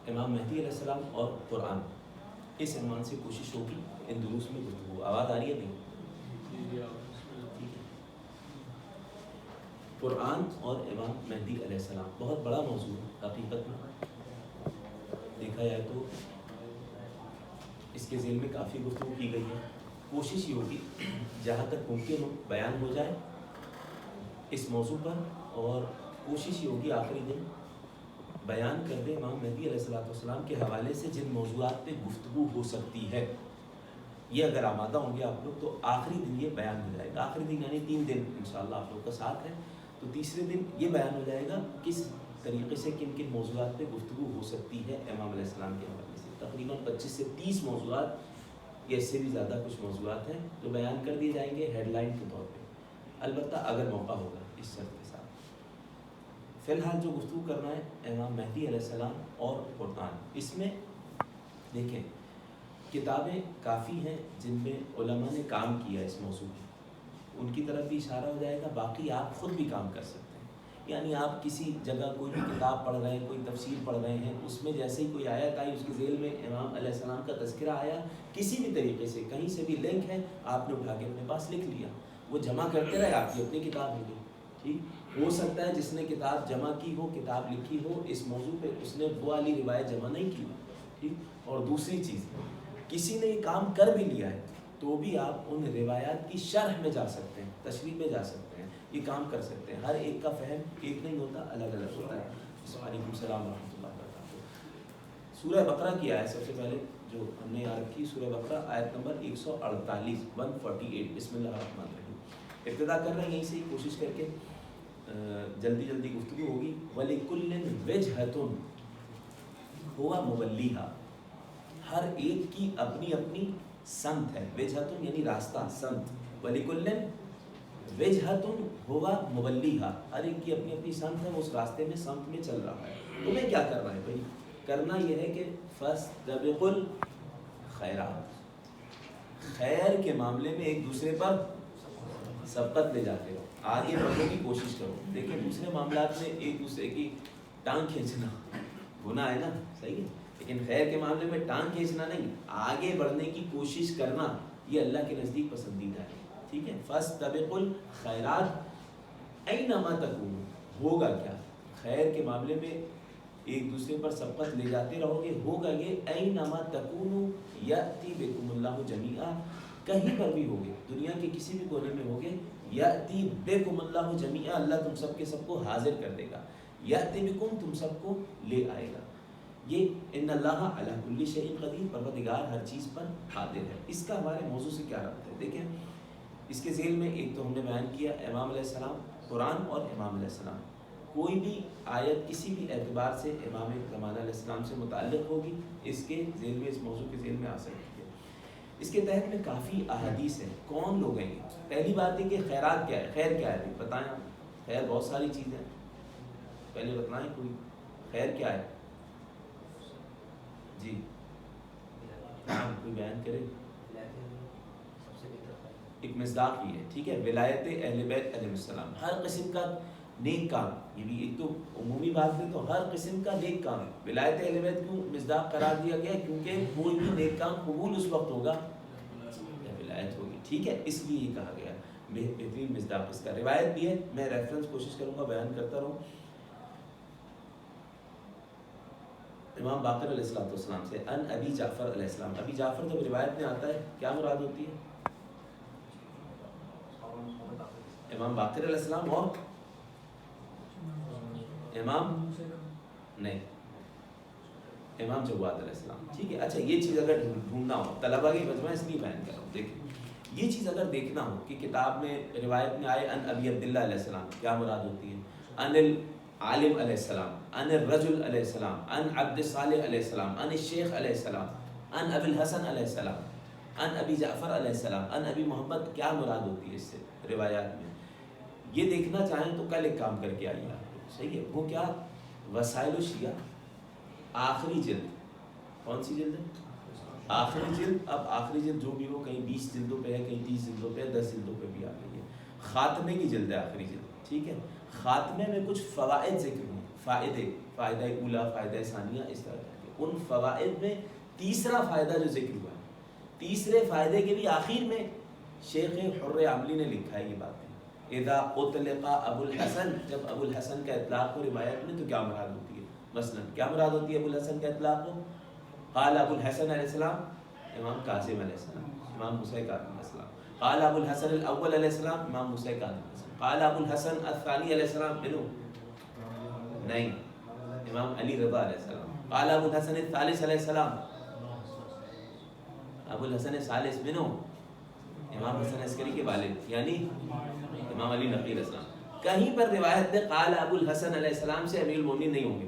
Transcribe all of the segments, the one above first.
امام مہدی علیہ السلام اور قرآن، اس عنوان سے کوشش ہوگی ان دروس میں گفتگو۔ آواز آ رہی ہے نہیں؟ ٹھیک ہے۔ قرآن اور امام مہدی علیہ السلام بہت بڑا موضوع ہے حقیقت میں، دیکھا جائے تو اس کے ذیل میں کافی گفتگو کی گئی ہے۔ کوشش یہ ہوگی جہاں تک ممکن ہو بیان ہو جائے اس موضوع پر، اور کوشش یہ ہوگی آخری دن بیان کر دیں امام مہدی علیہ السلام کے حوالے سے جن موضوعات پہ گفتگو ہو سکتی ہے۔ یہ اگر آمادہ ہوں گے آپ لوگ تو آخری دن یہ بیان ہو جائے گا۔ آخری دن یعنی 3 دن انشاءاللہ آپ لوگ کا ساتھ ہے، تو تیسرے دن یہ بیان ہو جائے گا کس طریقے سے کن کن موضوعات پہ گفتگو ہو سکتی ہے امام علیہ السلام کے حوالے سے۔ تقریباً 25 سے 30 موضوعات یا اس سے بھی زیادہ کچھ موضوعات ہیں جو بیان کر دیے جائیں گے ہیڈ لائن کے طور پہ، البتہ اگر موقع ہوگا اس شرط کے ساتھ۔ فی الحال جو گفتگو کرنا ہے امام مہدی علیہ السلام اور قرآن، اس میں دیکھیں کتابیں کافی ہیں جن میں علماء نے کام کیا اس موضوع میں، ان کی طرف بھی اشارہ ہو جائے گا۔ باقی آپ خود بھی کام کر سکتے ہیں، یعنی آپ کسی جگہ کوئی بھی کتاب پڑھ رہے ہیں، کوئی تفسیر پڑھ رہے ہیں، اس میں جیسے ہی کوئی آیت آئی اس کے ذیل میں امام علیہ السلام کا تذکرہ آیا، کسی بھی طریقے سے کہیں سے بھی لنک ہے، آپ نے اٹھا کے اپنے پاس لکھ لیا، وہ جمع کرتے رہے، آپ کی اپنی کتاب ہو گئی۔ ٹھیک ہو سکتا ہے جس نے کتاب جمع کی ہو، کتاب لکھی ہو اس موضوع پہ، اس نے وہ والی روایت جمع نہیں کی ہو۔ ٹھیک، اور دوسری چیز کسی نے یہ کام کر بھی لیا ہے تو بھی آپ ان روایات کی شرح میں جا سکتے ہیں، تشریح میں جا سکتے ہیں، یہ کام کر سکتے ہیں۔ ہر ایک کا فہم ایک نہیں ہوتا، الگ الگ ہوتا ہے۔ وعلیکم السلام ورحمۃ اللہ وبرکاتہ۔ سورہ بقرہ کی آیت سب سے پہلے جو ہم نے یاد رکھی، سورہ بقرہ آیت نمبر 148 148، بسم اللہ الرحمن الرحیم۔ ابتدا کر رہے ہیں یہیں سے ہی، کوشش کر کے جلدی جلدی گفتگو ہوگی۔ وَلِكُلٍّ وِجْهَةٌ ہوا مبلیہا، ہر ایک کی اپنی اپنی سمت ہے، وجہتن یعنی راستہ، سمت۔ وَلِكُلٍّ وجہتن ہوا مبلیہا، ہر ایک کی اپنی اپنی سمت ہے، اس راستے میں سمت میں چل رہا ہے۔ تمہیں کیا کرنا ہے بھائی؟ کرنا یہ ہے کہ فَاسْتَبِقُوا الْخَيْرَاتِ، خیر کے معاملے میں ایک دوسرے پر سبقت لے جاتے ہو، آگے بڑھنے کی کوشش کرو۔ دیکھیں دوسرے معاملات میں ایک دوسرے کی ٹانگ کھینچنا گناہ ہے نا، صحیح ہے، لیکن خیر کے معاملے میں ٹانگ کھینچنا نہیں، آگے بڑھنے کی کوشش کرنا، یہ اللہ کے نزدیک پسندیدہ ہے۔ ٹھیک ہے، فَاسْتَبِقُوا الْخَيْرَاتِ أَيْنَمَا تَكُونُوا، ہوگا کیا؟ خیر کے معاملے میں ایک دوسرے پر سبقت لے جاتے رہو گے، ہوگا یہ أَيْنَمَا تَكُونُوا يَأْتِ بِكُمُ اللَّهُ جَمِيعًا، کہیں پر بھی ہوگے، دنیا کے کسی بھی کونے میں ہوگے، یأتی بکم اللہ جمیعا، اللہ تم سب کے سب کو حاضر کر دے گا، یأتی بکم تم سب کو لے آئے گا۔ یہ ان اللہ علی کل شیء قدیر، پروردگار ہر چیز پر قادر ہے۔ اس کا ہمارے موضوع سے کیا ربط ہے؟ دیکھیں اس کے ذیل میں ایک تو ہم نے بیان کیا امام علیہ السلام، قرآن اور امام علیہ السلام، کوئی بھی آیت کسی بھی اعتبار سے امام زمانہ علیہ السلام سے متعلق ہوگی، اس کے ذیل میں، اس موضوع کے ذیل میں آ سکتی ہے۔ اس کے تحت میں کافی احادیث ہیں۔ کون لوگ ہیں؟ پہلی بات ہے کہ خیرات کیا ہے، خیر کیا ہے بتائیں آپ۔ خیر بہت ساری چیزیں، پہلے بتائیں کوئی خیر کیا ہے؟ جی کوئی بیان کرے۔ ایک مصداق ہی ہے، ٹھیک ہے، ولایت اہل بیت علیہ السلام، ہر قسم کا نیک کام، یہ بھی ایک تو عمومی بات ہے، تو ہر قسم کا نیک کام، ولایت اہل بیت کیوں مصداق قرار دیا گیا؟ کیونکہ کوئی بھی نیک کام قبول اس وقت ہوگا جب ولایت ہوگی، ٹھیک ہے، اس لیے یہ کہا گیا، بہترین مصداق اس کا۔ روایت بھی ہے، میں ریفرنس کوشش کروں گا بیان کرتا رہوں، امام باقر علیہ السلام سے، ان ابی جعفر علیہ السلام۔ ابی جعفر جب روایت میں آتا ہے کیا مراد ہوتی ہے؟ امام باقر علیہ السلام اور امام نہیں، امام جواد علیہ السلام، ٹھیک ہے۔ اچھا یہ چیز اگر ڈھونڈنا ہو، طلبہ کی مجمع اس لیے بیان کر رہا ہوں، دیکھیں یہ چیز اگر دیکھنا ہو کہ کتاب میں روایت میں آئے ان ابی عبداللہ علیہ السلام، کیا مراد ہوتی ہے؟ ان العالم علیہ السلام، ان الرجل علیہ السلام، ان عبد صالح علیہ السلام، ان الشیخ علیہ السلام، ان ابی الحسن علیہ السلام، ان ابی جعفر علیہ السلام، ان ابی محمد، کیا مراد ہوتی ہے اس سے روایات میں؟ یہ دیکھنا چاہیں تو کل ایک کام کر کے آئیے آپ، صحیح ہے، وہ کیا؟ وسائل الشیعہ آخری جلد، کون سی جلد ہے؟ آخری جلد۔ اب آخری جلد جو بھی ہو، کہیں 20 جلدوں پہ ہے، کہیں 30 جلدوں پہ ہے، 10 جلدوں پہ بھی آ گئی ہے، خاتمے کی جلد ہے آخری جلد، ٹھیک ہے۔ خاتمے میں کچھ فوائد ذکر ہیں، فائدہ اولا، فائدہ ثانیہ، اس طرح کے ان فوائد میں تیسرا فائدہ جو ذکر ہوا ہے، تیسرے فائدے کے بھی آخر میں شیخ حر عاملی نے لکھا ہے یہ بات ہے، اذا اطلق ابو الحسن، جب ابو الحسن کا اطلاق ہو روایت میں تو کیا مراد ہوتی ہے؟ مثلا کیا مراد ہوتی ہے ابو الحسن کا اطلاق ہو؟ قال ابو الحسن علیہ السلام امام قاسم علیہ السلام، امام موسیٰ کاظم علیہ السلام. قال ابو الحسن الاول علیہ السلام امام موسیٰ کاظم علیہ السلام. قال ابو الحسن الثانی علیہ السلام منو نہیں امام علی رضا علیہ السلام. قال ابو الحسن الثالث علیہ السلام ابو الحسن الثالث منو امام حسن عسکری کے والد یعنی امام علی نقی علیہ السلام. کہیں پر روایت میں قال ابو الحسن علیہ السلام سے امیر المومنین نہیں ہوں گے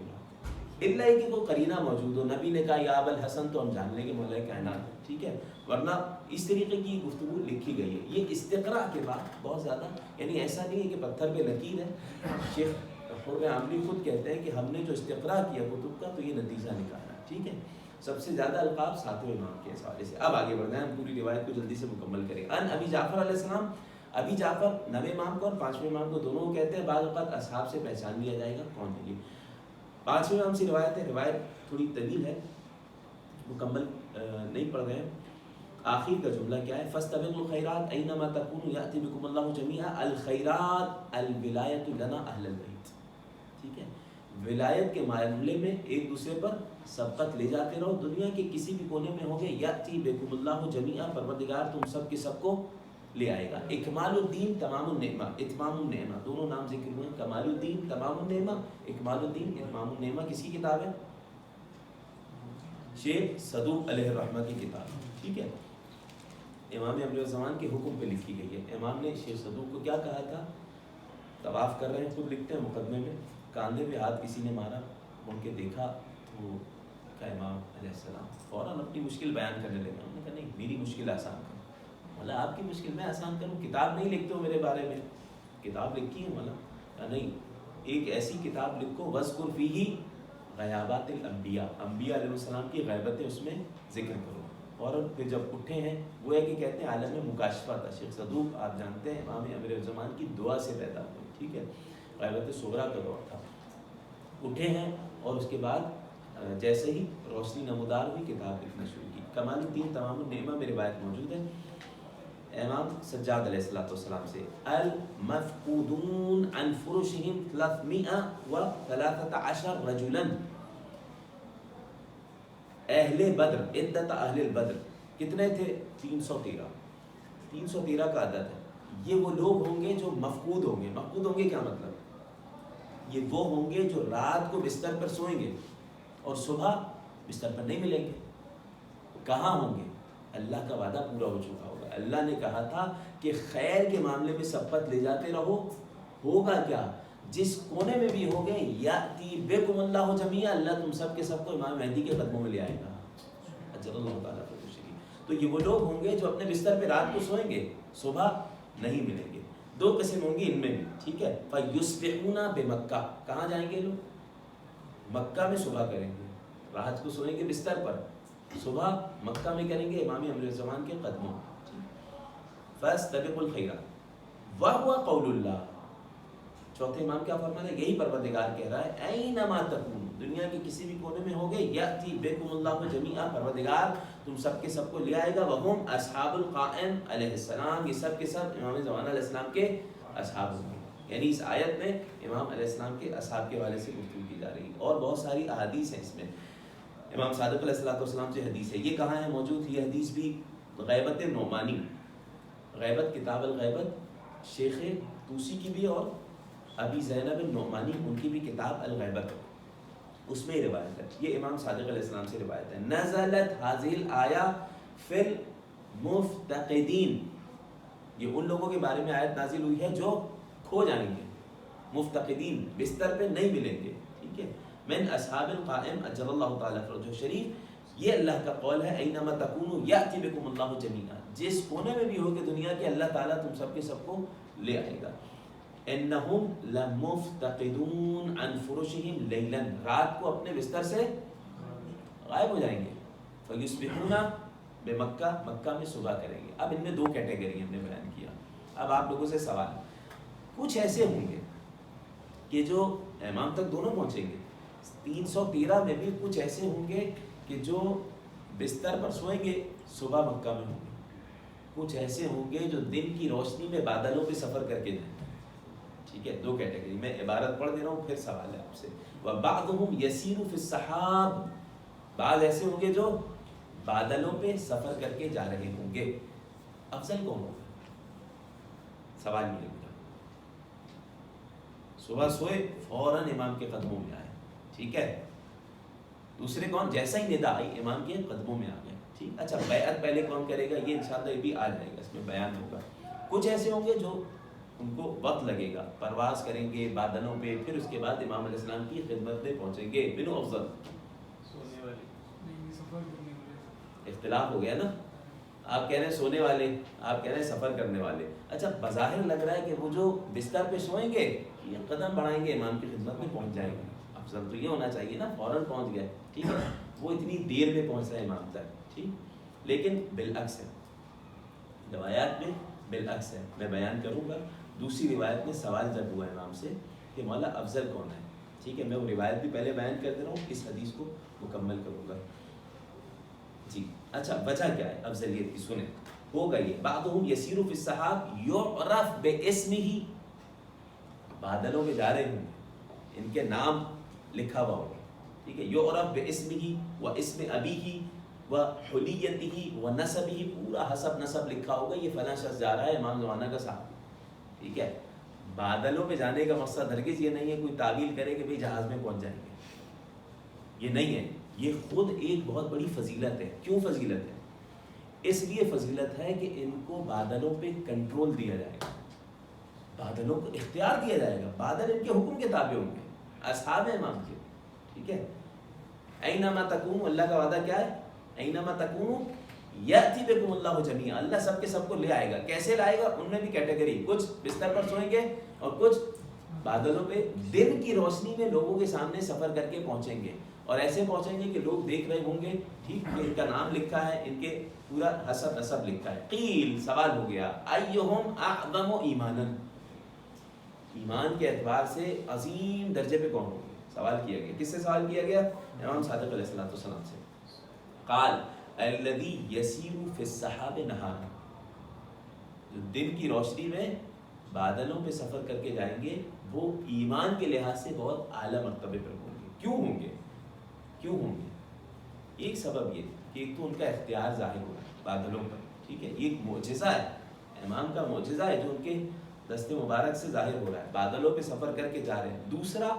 الا کہ وہ قرینہ موجود ہو، نبی نے کہا یا ابو الحسن تو ہم جان لیں گے مولا کائنات، ٹھیک ہے، ورنہ اس طریقے کی گفتگو لکھی گئی ہے. یہ استقراء کے بعد بہت زیادہ، یعنی ایسا نہیں ہے کہ پتھر پہ لکیر ہے. شیخ حر عاملی خود کہتے ہیں کہ ہم نے جو استقراء کیا کتب کا تو یہ نتیجہ نکالا، ٹھیک ہے. سب سے زیادہ القاب ساتویں امام کے حوالے سے. اب آگے بڑھنا ہے، ہم پوری روایت کو جلدی سے مکمل کریں. ان ابی جعفر علیہ السلام، ابی جعفر نویں امام کو اور پانچویں امام کو دونوں کو کہتے ہیں. بعض اوقات اصحاب سے پہچان لیا جائے گا کون ہے یہ. پانچویں امام سے روایت ہے، روایت تھوڑی طویل ہے، مکمل نہیں پڑھ رہے ہیں. آخر کا جملہ کیا ہے؟ فاستبقوا الخیرات اینما تکونوا یأتی بکم اللہ جمیعا. الخیرات الولایۃ لنا اہل البیت، ٹھیک ہے. ولایت کے معاملے میں ایک دوسرے پر سبقت لے جاتے رہو، دنیا کے کسی بھی کونے میں ہوگے. یأتی بکم اللہ جمیعا، پروردگار تم سب کے سب کو لے آئے گا. اکمال الدین تمام النعمہ، اتمام النعمہ، دونوں نام ذکر ہوئے. کمال الدین تمام النعمہ، اکمال الدین اتمام النعمہ. کس کی کتاب ہے؟ شیخ صدوق علیہ الرحمہ کی کتاب، ٹھیک ہے. امام امر زمان کے حکم پہ لکھی گئی ہے. امام نے شیخ صدوق کو کیا کہا تھا؟ طواف کر رہے ہیں، خود لکھتے ہیں مقدمے میں، کاندھے پہ ہاتھ کسی نے مارا، ان کے دیکھا تو کہا امام علیہ السلام فوراً اپنی مشکل بیان کرنے لگے. انہوں نے کہا نہیں میری مشکل آسان کرو. مولا آپ کی مشکل میں آسان کروں؟ کتاب نہیں لکھتے ہو میرے بارے میں؟ کتاب لکھی ہے مولا. کہا نہیں، ایک ایسی کتاب لکھو وَاذْكُرْ فِيهِ غیابات الانبیاء، انبیاء علیہ السلام کی غیبتیں اس میں ذکر کرو. اور پھر جب اٹھے ہیں وہ ہے کہ کہتے ہیں عالم مکاشفہ تھا. شیخ صدوق آپ جانتے ہیں امام امر زمان کی دعا سے پیدا ہوئے، ٹھیک ہے. غیبت صغریٰ کا دور تھا. اٹھے ہیں اور اس کے بعد جیسے ہی روشنی نمودار ہوئی کتاب لکھنا شروع کی. کمال الدین تمام النعمہ میں روایت موجود ہے امام سجاد علیہ السلام سے. المفقودون عن فرشهم 313 رجلا. اہل بدر، عدت اہل البدر کتنے تھے؟ 313. 313 کا عدد ہے. یہ وہ لوگ ہوں گے جو مفقود ہوں گے. مفقود ہوں گے کیا مطلب؟ یہ وہ ہوں گے جو رات کو بستر پر سوئیں گے اور صبح بستر پر نہیں ملیں گے. کہاں ہوں گے؟ اللہ کا وعدہ پورا ہو چکا ہوگا. اللہ نے کہا تھا کہ خیر کے معاملے میں سبقت لے جاتے رہو. ہوگا کیا؟ جس کونے میں بھی ہوگے یاتی بکم اللہ جمیعا، اللہ تم سب کے سب کو امام مہدی کے قدموں میں لے آئے گا. اجر اللہ تعالیٰ کو خوشی. تو یہ وہ لوگ ہوں گے جو اپنے بستر پہ رات کو سوئیں گے، صبح نہیں ملیں گے. دو قسم ہوں گی ان میں بھی، ٹھیک ہے. فیصبحون بمکہ، کہاں جائیں گے لوگ؟ مکہ میں صبح کریں گے. رات کو سوئیں گے بستر پر، صبح مکہ میں کریں گے امام امر زمان کے قدموں. فاستبقوا الخیرات وهو قول اللہ. چوتھے امام کیا فرما رہے ہیں؟ یہی پروردگار کہہ رہا ہے اینما تکون، دنیا کے کسی بھی کونے میں ہوگے یاتی بکم اللہ جمیعا، پروردگار تم سب کے سب کو لے آئے گا. وہم اصحاب القائم علیہ السلام، یہ سب کے سب امام زمان علیہ السلام کے اصحاب ہوں گے. یعنی اس آیت میں امام علیہ السلام کے اصحاب کے حوالے سے گفتگو کی جا رہی ہے. اور بہت ساری احادیث ہیں اس میں. امام صادق علیہ السلام سے حدیث ہے. یہ کہاں ہے موجود؟ یہ حدیث بھی غیبت نعمانی، غیبت کتاب الغیبت شیخ طوسی کی بھی اور ابی زینب النعمانی ان کی بھی کتاب الغیبت، اس میں روایت ہے. یہ امام صادق علیہ السلام سے روایت ہے. نزلت هذه الآیہ فی المفتقدین، یہ ان لوگوں کے بارے میں آیت نازل ہوئی ہے جو کھو جائیں گے، مفتقدین، بستر پہ نہیں ملیں گے، ٹھیک ہے. من اصحاب القائم اجر اللہ تعالیٰ فرجہ شریف. یہ اللہ کا قول ہے اینما تکونوا یأتی بکم اللہ جمیعا، جس کونے میں بھی ہو کہ دنیا کے اللہ تعالیٰ تم سب کے سب کو لے آئے گا. انہم لمفتقدون عن فرشہم لیلا، رات کو اپنے بستر سے غائب ہو جائیں گے. فیصبحون بمکہ، مکہ میں صبح کریں گے. اب ان میں دو کیٹیگری ہم نے بیان کیا. اب آپ لوگوں سے سوال، کچھ ایسے ہوں گے کہ جو امام تک دونوں پہنچیں گے، 313 میں بھی کچھ ایسے ہوں گے کہ جو بستر پر سوئیں گے صبح مکہ میں ہوں گے، کچھ ایسے ہوں گے جو دن کی روشنی میں بادلوں پہ سفر کر کے جائیں گے. ٹھیک ہے، 2 کیٹیگری. میں عبارت پڑھ دے رہا ہوں، پھر سوال ہے آپ سے. وَبَعْضُهُمْ يَسِيرُ فِي السَّحَابِ، بعض ایسے ہوں گے جو بادلوں پہ سفر کر کے جا رہے ہوں گے. افضل کون ہوگا؟ سوال یہ ہوگا. صبح سوئے فوراً امام کے قدموں میں آئے. ٹھیک ہے. دوسرے کون؟ جیسا ہی ندا آئی امام کے قدموں میں آ گئے. ٹھیک. اچھا بیعت پہلے کون کرے گا؟ یہ انشاءاللہ یہ بھی آ جائے گا، اس میں بیان ہوگا. کچھ ایسے ہوں گے جو ان کو وقت لگے گا، پرواز کریں گے بادلوں پہ، پھر اس کے بعد امام علیہ السلام کی خدمت میں پہنچیں گے. بنو افضل سونے والے اختلاف ہو گیا نا. آپ کہہ رہے ہیں سونے والے، آپ کہہ رہے ہیں سفر کرنے والے. اچھا بظاہر لگ رہا ہے کہ وہ جو بستر پہ سوئیں گے یہ قدم بڑھائیں گے امام کی خدمت میں پہنچ جائیں گے. افضل تو یہ ہونا چاہیے نا فوراً پہنچ گئے. ٹھیک ہے، وہ اتنی دیر میں پہنچ رہا ہے امام تک. ٹھیک. لیکن بالعکس ہے، روایات میں بالعکس ہے. میں بیان کروں گا. دوسری روایت میں سوال جب ہوا امام سے کہ مولا افضل کون ہے. ٹھیک ہے، میں وہ روایت بھی پہلے بیان کر دے رہا ہوں، اس حدیث کو مکمل کروں گا. جی اچھا وجہ کیا ہے افضلیت کی؟ سنیں. ہوگا یہ بعضهم یسیر فی السحاب یعرف باسمہ، بادلوں میں جا رہے ہوں گے، ان کے نام لکھا ہوا ہوگا. ٹھیک ہے. یعرف باسمہ و اسم ابیہ و حلیتہ و نسبہ، پورا حسب نسب لکھا ہوگا. یہ فلاں شخص جا رہا ہے امام زمانہ کا صاحب. ٹھیک ہے. بادلوں پہ جانے کا مقصد ہرگز یہ نہیں ہے کوئی تعویل کرے کہ بھئی جہاز میں پہنچ جائیں گے، یہ نہیں ہے. یہ خود ایک بہت بڑی فضیلت ہے. کیوں فضیلت ہے؟ اس لیے فضیلت ہے کہ ان کو بادلوں پہ کنٹرول دیا جائے گا، بادلوں کو اختیار دیا جائے گا. بادل ان کے حکم کے تابع ہوں گے، اصحاب امام کے. ٹھیک ہے. اینما تکونوا، اللہ کا وعدہ کیا ہے؟ اینما تکونوا یأتی بکم اللہ جمیعا، اللہ سب کے سب کو لے آئے گا. کیسے لائے گا؟ ان میں بھی کیٹیگری، کچھ بستر پر سوئیں گے اور کچھ بادلوں پہ دن کی روشنی میں لوگوں کے سامنے سفر کر کے پہنچیں گے. اور ایسے پہنچیں گے کہ لوگ دیکھ رہے ہوں گے. ٹھیک، کہ ان کا نام لکھا ہے، ان کے پورا حسب نسب لکھا ہے. قیل، سوال ہو گیا، ایہم اعظم ایمانا، ایمان کے اعتبار سے عظیم درجے پہ کون ہوگا؟ سوال کیا گیا. کس سے سوال کیا گیا؟ امام صادق علیہ السلام سے. قال الذی یسیر فی السحاب نہارا، جو دن کی روشنی میں بادلوں پہ سفر کر کے جائیں گے وہ ایمان کے لحاظ سے بہت اعلیٰ مرتبے پر ہوں گے. کیوں ہوں گے؟ کیوں ہوں گے؟ ایک سبب یہ کہ ایک تو ان کا اختیار ظاہر ہو رہا ہے بادلوں پر. ٹھیک ہے، یہ ایک معجزہ ہے، امام کا معجزہ ہے جو ان کے دست مبارک سے ظاہر ہو رہا ہے. بادلوں پہ سفر کر کے جا رہے ہیں. دوسرا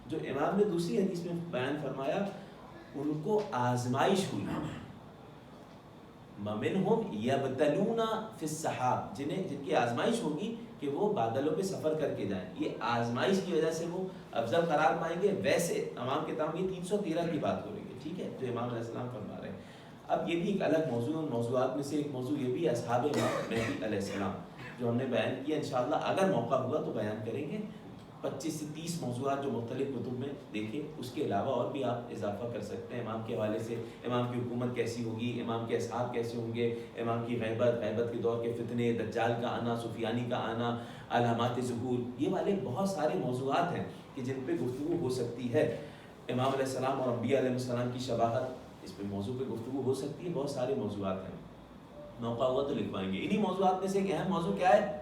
جو امام نے دوسری حدیث میں بیان فرمایا، ان کو آزمائش ہوئی. مَمِنْهُمْ يَبْتَلُونَ فِي السَّحَابِ، جن کی آزمائش ہوگی کہ وہ بادلوں پہ سفر کر کے جائیں. یہ آزمائش کی وجہ سے وہ افضل قرار پائیں گے. ویسے امام کے تمام یہ 313 کی بات ہو رہی ہے. ٹھیک ہے، جو امام علیہ السلام فرما رہے ہیں. اب یہ بھی ایک الگ موضوع، ان موضوعات میں سے ایک موضوع یہ بھی اصحاب مہدی علیہ السلام جو ہم نے بیان کیا. انشاءاللہ اگر موقع ہوا تو بیان کریں گے. 25 سے 30 موضوعات جو مختلف کتب میں دیکھیں. اس کے علاوہ اور بھی آپ اضافہ کر سکتے ہیں امام کے حوالے سے. امام کی حکومت کیسی ہوگی، امام کے اصحاب کیسے ہوں گے، امام کی غیبت کے دور کے فتنے، دجال کا آنا، سفیانی کا آنا، علامات ظہور، یہ والے بہت سارے موضوعات ہیں کہ جن پہ گفتگو ہو سکتی ہے. امام علیہ السلام اور انبیاء علیہ السلام کی شباہت، اس پہ موضوع پہ گفتگو ہو سکتی ہے. بہت سارے موضوعات ہیں، موقع ہوا تو لکھوائیں گے. انہی موضوعات میں سے ایک اہم موضوع کیا ہے؟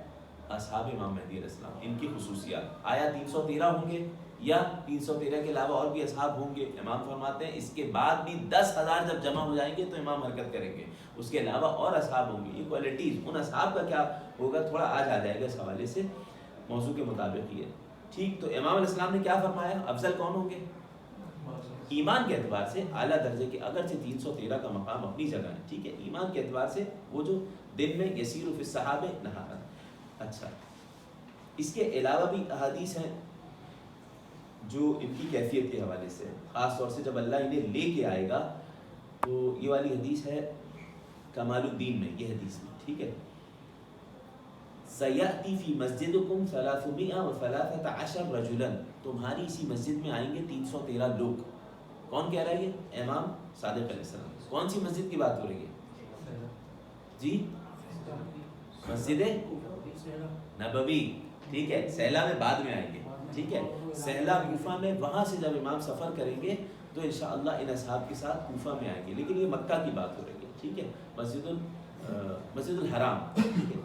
اصحاب امام مہدی علیہ السلام، ان کی خصوصیات. آیا 313 ہوں گے یا 313 کے علاوہ اور بھی اصحاب ہوں گے؟ امام فرماتے ہیں اس کے بعد بھی 10,000 جب جمع ہو جائیں گے تو امام حرکت کریں گے. اس کے علاوہ اور اصحاب ہوں گے. یہ کوالٹیز، ان اصحاب کا کیا ہوگا تھوڑا آج آ جائے گا اس حوالے سے، موضوع کے مطابق یہ. ٹھیک، تو امام علیہ السلام نے کیا فرمایا؟ افضل کون ہوں گے؟ ایمان کے اعتبار سے اعلیٰ درجے کے، اگرچہ 313 کا مقام اپنی جگہ ہے. ٹھیک ہے، ایمان کے اعتبار سے وہ جو دن میں یسیر فی السحاب نہارا. اچھا، اس کے علاوہ بھی احادیث ہیں جو ان کی کیفیت کے حوالے سے، خاص طور سے جب اللہ انہیں لے کے آئے گا. تو یہ والی حدیث ہے کمال الدین میں، یہ حدیث میں. ٹھیک ہے، سیأتی فی مسجدکم 313 رجلا، تمہاری اسی مسجد میں آئیں گے 313 لوگ. کون کہہ رہا ہے یہ؟ امام صادق علیہ السلام. کون سی مسجد کی بات ہو رہی ہے جی؟ مسجد نبوی. ٹھیک ہے، سیلا میں بعد میں آئیں گے. ٹھیک ہے. سہلا کوفہ میں، وہاں سے جب امام سفر کریں گے تو انشاءاللہ ان اصحاب کے ساتھ کوفہ میں آئیں گے، لیکن یہ مکہ کی بات ہو رہی ہے. ٹھیک ہے، مسجد الحرام. ٹھیک ہے.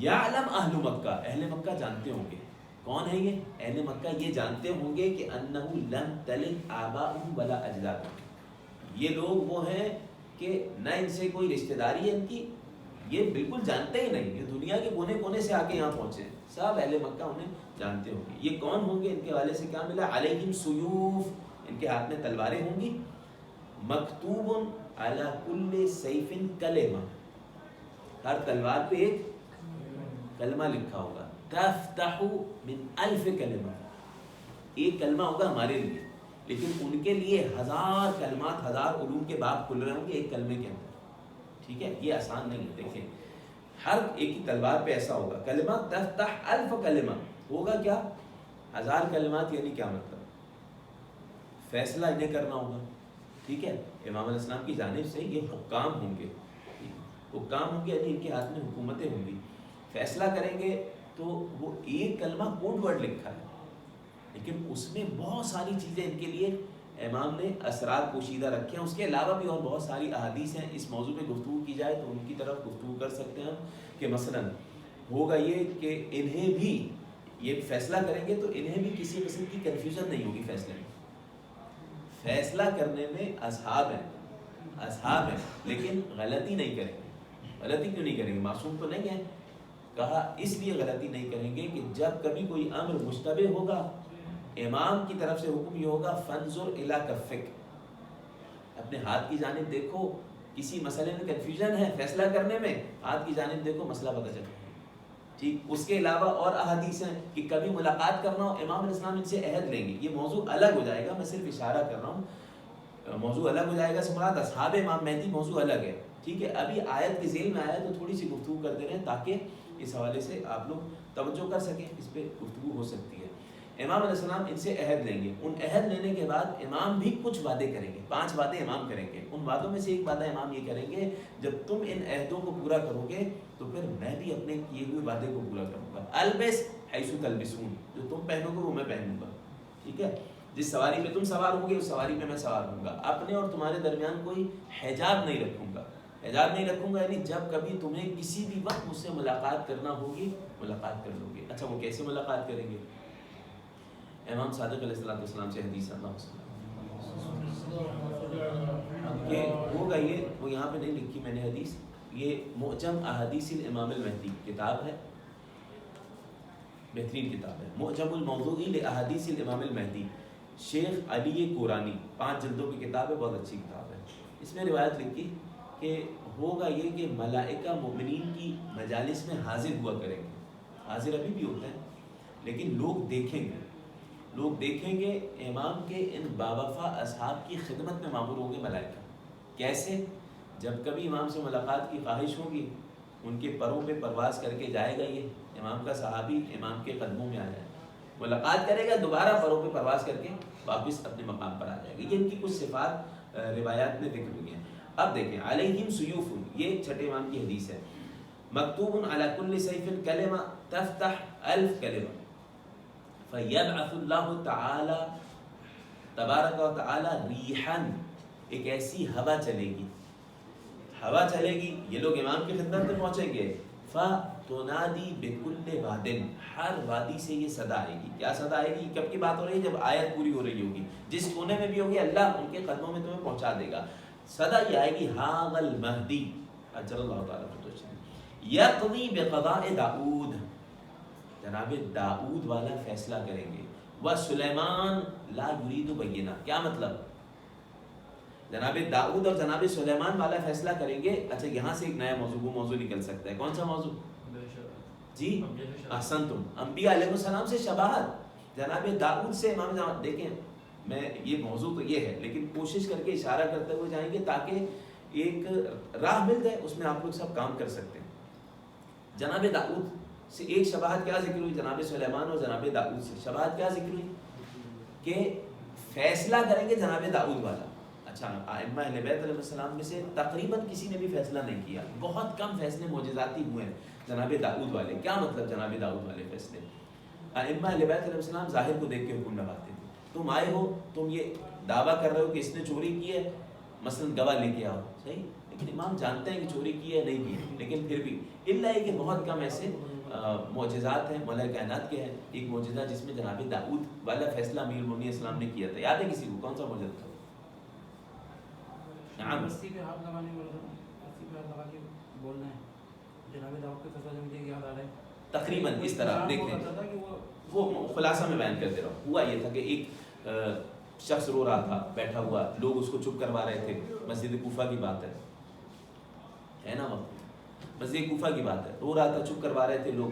یعلم اہل مکہ، اہل مکہ جانتے ہوں گے. کون ہے یہ اہل مکہ؟ یہ جانتے ہوں گے کہ انہ لم تلد آباؤہم ولا اجدادہم، یہ لوگ وہ ہیں کہ نہ ان سے کوئی رشتہ داری ہے ان کی، یہ بالکل جانتے ہی نہیں، یہ دنیا کے کونے کونے سے آ کے یہاں پہنچے ہیں. سب اہل مکہ انہیں جانتے ہوں گے. یہ کون ہوں گے؟ ان کے حوالے سے کیا ملا؟ علیہم سیوف، ان کے ہاتھ میں تلواریں ہوں گی. مکتوب علی کل سیف کلمہ، ہر تلوار پہ ایک کلمہ لکھا ہوگا. تفتح من الف کلمہ، ایک کلمہ ہوگا ہمارے لیے، لیکن ان کے لیے ہزار کلمات، ہزار علوم کے باب کھل رہے ہوں گے ایک کلمے کے اندر. ٹھیک ہے، یہ آسان نہیں ہے. دیکھیں ہر ایک ہی تلوار پہ ایسا ہوگا کلمہ. تفتح الف کلمہ ہوگا کیا؟ ہزار کلمات. یعنی کیا مطلب؟ فیصلہ انہیں کرنا ہوگا. ٹھیک ہے، امام علیہ السلام کی جانب سے یہ حکام ہوں گے. حکام ہوں گے یعنی ان کے ہاتھ میں حکومتیں ہوں گی. فیصلہ کریں گے تو وہ ایک کلمہ کوڈ ورڈ لکھا ہے، لیکن اس میں بہت ساری چیزیں ان کے لیے امام نے اسرار پوشیدہ رکھے ہیں. اس کے علاوہ بھی اور بہت ساری احادیث ہیں. اس موضوع پہ گفتگو کی جائے تو ان کی طرف گفتگو کر سکتے ہیں کہ مثلا ہوگا یہ کہ انہیں بھی یہ فیصلہ کریں گے تو انہیں بھی کسی قسم کی کنفیوژن نہیں ہوگی فیصلے میں. فیصلہ کرنے میں اصحاب ہیں لیکن غلطی نہیں کریں گے. غلطی کیوں نہیں کریں گے؟ معصوم تو نہیں ہے. کہا اس لیے غلطی نہیں کریں گے کہ جب کبھی کوئی امر مشتبہ ہوگا، امام کی طرف سے حکم یہ ہوگا فانظر الی کفک، اپنے ہاتھ کی جانب دیکھو. کسی مسئلے میں کنفیوژن ہے فیصلہ کرنے میں، ہاتھ کی جانب دیکھو، مسئلہ پتہ چلے. ٹھیک. اس کے علاوہ اور احادیث ہیں کہ کبھی ملاقات کرنا ہو، امام علیہ السلام ان سے عہد لیں گے. یہ موضوع الگ ہو جائے گا، میں صرف اشارہ کر رہا ہوں. موضوع الگ ہو جائے گا. سمراد اصحاب امام مہدی موضوع الگ ہے. ٹھیک ہے، ابھی آیت کے ذیل میں آیا تو تھوڑی سی گفتگو کرتے رہیں تاکہ اس حوالے سے آپ لوگ توجہ کر سکیں، اس پہ گفتگو ہو سکتی ہے. امام علیہ السلام ان سے عہد لیں گے. ان عہد لینے کے بعد امام بھی کچھ وعدے کریں گے. 5 وعدے امام کریں گے. ان وعدوں میں سے ایک وعدہ امام یہ کریں گے، جب تم ان عہدوں کو پورا کرو گے تو پھر میں بھی اپنے کیے ہوئے وعدے کو پورا کروں گا. البس حیث تلبسون، جو تم پہنو گے وہ میں پہنوں گا. ٹھیک ہے، جس سواری پہ تم سوار ہوں گے اس سواری پہ میں سوار ہوں گا. اپنے اور تمہارے درمیان کوئی حجاب نہیں رکھوں گا. حجاب نہیں رکھوں گا یعنی جب کبھی تمہیں کسی بھی وقت مجھ سے ملاقات کرنا ہوگی ملاقات کر لو گے. اچھا وہ کیسے ملاقات کریں گے؟ امام صادق علیہ السلام سے حدیث اللہ کہ ہوگا یہ، وہ یہاں پہ نہیں لکھی میں نے حدیث. یہ معجم احادیث الامام المہدی کتاب ہے، بہترین کتاب ہے. معجم الموضوعی لاحادیث الامام المہدی، شیخ علی قرانی، 5 جلدوں کی کتاب ہے، بہت اچھی کتاب ہے. اس میں روایت لکھی کہ ہوگا یہ کہ ملائکہ مومنین کی مجالس میں حاضر ہوا کریں گے. حاضر ابھی بھی ہوتے ہیں لیکن لوگ دیکھیں گے امام کے ان باوفا اصحاب کی خدمت میں معمور ہوں گے ملائکہ. کیسے؟ جب کبھی امام سے ملاقات کی خواہش ہوگی ان کے پروں پہ پرواز کر کے جائے گا. یہ امام کا صحابی امام کے قدموں میں آ جائے گا، ملاقات کرے گا، دوبارہ پروں پہ پرواز کر کے واپس اپنے مقام پر آ جائے گا. یہ ان کی کچھ صفات روایات میں ذکر ہوئی ہیں. اب دیکھیں علیہم سیوف، یہ چھٹے امام کی حدیث ہے. مکتوب علی کل سیف کلمہ تفتح 1000 کلمہ فیبعث اللہ تعالی تبارک و تعالی ریحاً، ایک ایسی ہوا چلے گی. یہ لوگ امام کی خدمت میں پہنچیں گے. فتنادی بکل وادن، ہر وادی سے یہ صدا آئے گی. کیا صدا آئے گی؟ کب کی بات ہو رہی ہے؟ جب آیت پوری ہو رہی ہوگی. جس کونے میں بھی ہوگی اللہ ان کے قدموں میں تمہیں پہنچا دے گا. صدا یہ آئے گی ھذا المہدی اجر اللہ تعالیٰ یقضی بقضاء داؤد، جناب داؤد والا فیصلہ کریں گے. وسلیمان لا یرید بینہ، کیا مطلب؟ جناب داؤد اور جناب سلیمان والا فیصلہ کریں گے. اچھا یہاں سے ایک نیا موضوع نکل سکتا ہے. کون سا موضوع؟ جی احسنتم، انبیاء علیہ السلام سے شباہت. جناب داؤد سے امام جماعت. دیکھیں میں یہ موضوع تو یہ ہے لیکن کوشش کر کے اشارہ کرتے ہوئے جائیں گے تاکہ ایک راہ مل جائے، اس میں آپ لوگ سب کام کر سکتے ہیں. جناب داؤد سے ایک شباہت کیا ذکر ہوئی؟ جناب سلیمان اور جناب داؤد سے شباہت کیا ذکر ہوئی؟ کہ فیصلہ کریں گے جناب داؤد والا. اچھا ائمہ اہل بیت علیہ السلام میں سے تقریباً کسی نے بھی فیصلہ نہیں کیا. بہت کم فیصلے معجزاتی ہوئے ہیں جناب داؤد والے. کیا مطلب جناب داؤد والے فیصلے؟ ائمہ اہل بیت علیہ السلام ظاہر کو دیکھ کے حکم لگاتے تھے. تم آئے ہو، تم یہ دعویٰ کر رہے ہو کہ اس نے چوری کی ہے، مثلاً گواہ لے کے آؤ، صحیح، لیکن امام جانتے ہیں کہ چوری کی ہے نہیں کی ہے، لیکن پھر بھی اللہ ہے کہ بہت کم ایسے معجزات ہیں مولا کائنات کے ہیں. ایک معجزہ جس میں جناب داؤد والا فیصلہ امیر المومنین اسلام نے کیا تھا، یاد ہے کسی کو؟ کون سا معجزہ تھا؟ نعم، رسی پہ ہاتھ لگانے والا، رسی پہ ہاتھ لگا کے بولنا ہے. جناب داؤد کے فیصلہ جو مجھے یاد آ رہا ہے تقریباً اس طرح دیکھیں، وہ خلاصہ میں بیان کرتے رہا. ہوا یہ تھا کہ ایک شخص رو رہا تھا بیٹھا ہوا، لوگ اس کو چپ کروا رہے تھے. مسجد کوفہ کی بات ہے نا، وقت مسجد کوفہ کی بات ہے، رو رہا تھا، چپ کروا رہے تھے لوگ.